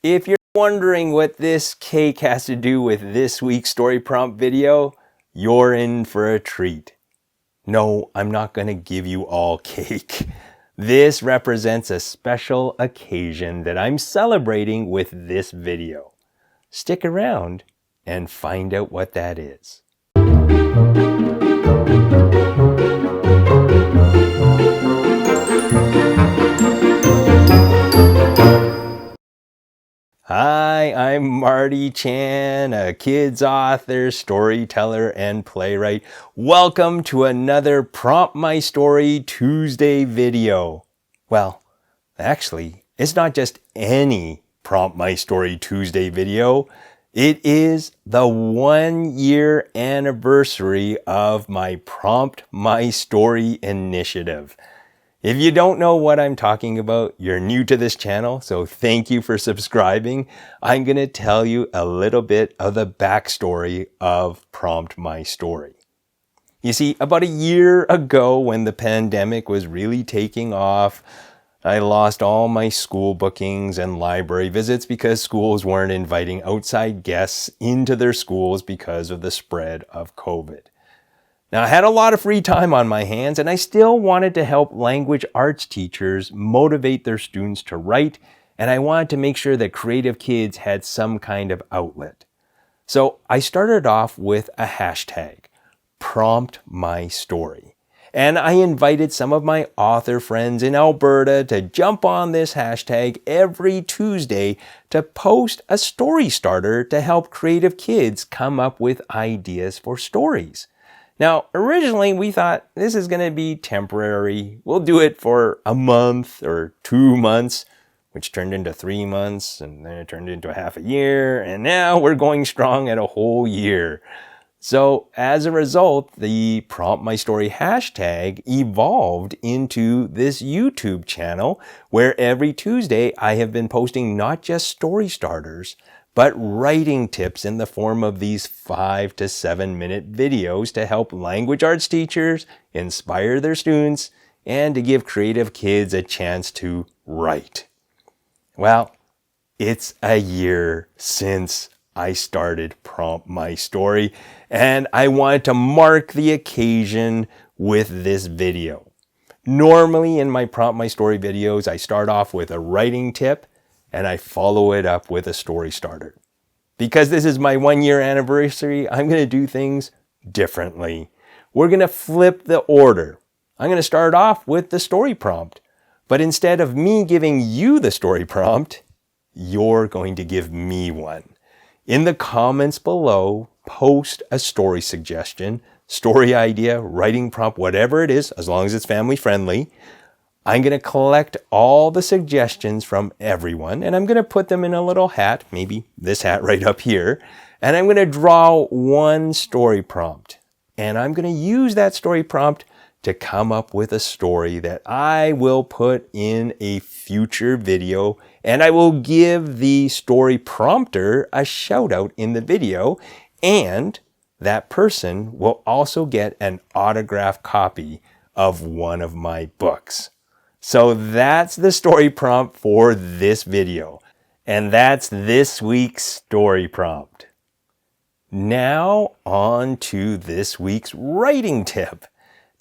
If you're wondering what this cake has to do with this week's story prompt video, you're in for a treat. No, I'm not going to give you all cake. This represents a special occasion that I'm celebrating with this video. Stick around and find out what that is. Hi, I'm Marty Chan, a kids author, storyteller, and playwright. Welcome to another Prompt My Story Tuesday video. Well, actually, it's not just any Prompt My Story Tuesday video. It is the 1-year anniversary of my Prompt My Story initiative. If you don't know what I'm talking about, you're new to this channel, so thank you for subscribing. I'm going to tell you a little bit of the backstory of Prompt My Story. You see, about a year ago when the pandemic was really taking off, I lost all my school bookings and library visits because schools weren't inviting outside guests into their schools because of the spread of COVID. Now, I had a lot of free time on my hands, and I still wanted to help language arts teachers motivate their students to write, and I wanted to make sure that creative kids had some kind of outlet. So I started off with a hashtag, Prompt My Story. And I invited some of my author friends in Alberta to jump on this hashtag every Tuesday to post a story starter to help creative kids come up with ideas for stories. Now, originally we thought this is going to be temporary. We'll do it for a month or 2 months, which turned into 3 months, and then it turned into a half a year, and now we're going strong at a whole year. So as a result, the Prompt My Story hashtag evolved into this YouTube channel where every Tuesday I have been posting not just story starters, but writing tips in the form of these 5 to 7 minute videos to help language arts teachers inspire their students and to give creative kids a chance to write. Well, it's a year since I started Prompt My Story, and I wanted to mark the occasion with this video. Normally in my Prompt My Story videos, I start off with a writing tip and I follow it up with a story starter. Because this is my 1-year anniversary, I'm going to do things differently. We're going to flip the order. I'm going to start off with the story prompt. But instead of me giving you the story prompt, you're going to give me one. In the comments below, post a story suggestion, story idea, writing prompt, whatever it is, as long as it's family friendly. I'm going to collect all the suggestions from everyone, and I'm going to put them in a little hat, maybe this hat right up here, and I'm going to draw one story prompt. And I'm going to use that story prompt to come up with a story that I will put in a future video, and I will give the story prompter a shout out in the video, and that person will also get an autographed copy of one of my books. So that's the story prompt for this video. And that's this week's story prompt. Now on to this week's writing tip.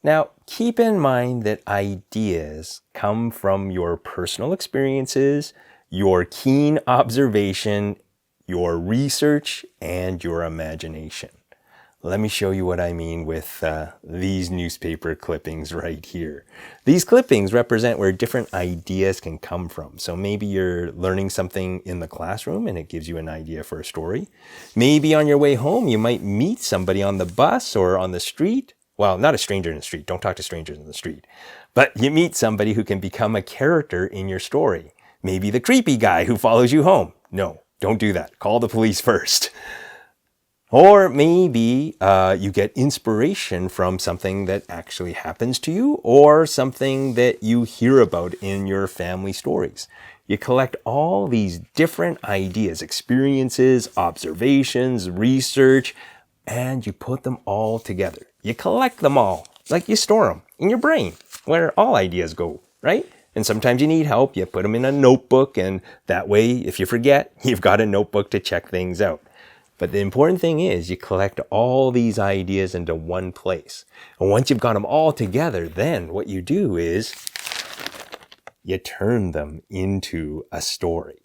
Now keep in mind that ideas come from your personal experiences, your keen observation, your research, and your imagination. Let me show you what I mean with these newspaper clippings right here. These clippings represent where different ideas can come from. So maybe you're learning something in the classroom and it gives you an idea for a story. Maybe on your way home, you might meet somebody on the bus or on the street. Well, not a stranger in the street. Don't talk to strangers in the street. But you meet somebody who can become a character in your story. Maybe the creepy guy who follows you home. No, don't do that. Call the police first. Or maybe you get inspiration from something that actually happens to you or something that you hear about in your family stories. You collect all these different ideas, experiences, observations, research, and you put them all together. You collect them all, like you store them in your brain, where all ideas go, right? And sometimes you need help. You put them in a notebook, and that way, if you forget, you've got a notebook to check things out. But the important thing is you collect all these ideas into one place. And once you've got them all together, then what you do is you turn them into a story.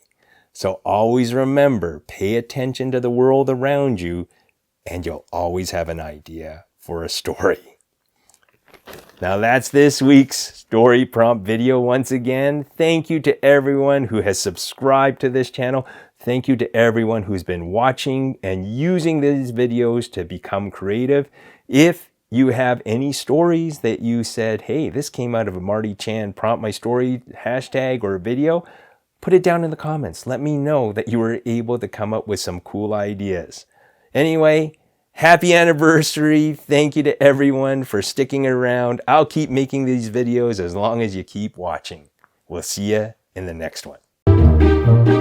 So always remember, pay attention to the world around you, and you'll always have an idea for a story. Now that's this week's story prompt video once again. Thank you to everyone who has subscribed to this channel. Thank you to everyone who's been watching and using these videos to become creative. If you have any stories that you said, hey, this came out of a Marty Chan prompt my story hashtag or video, put it down in the comments. Let me know that you were able to come up with some cool ideas. Anyway, happy anniversary. Thank you to everyone for sticking around. I'll keep making these videos as long as you keep watching. We'll see you in the next one.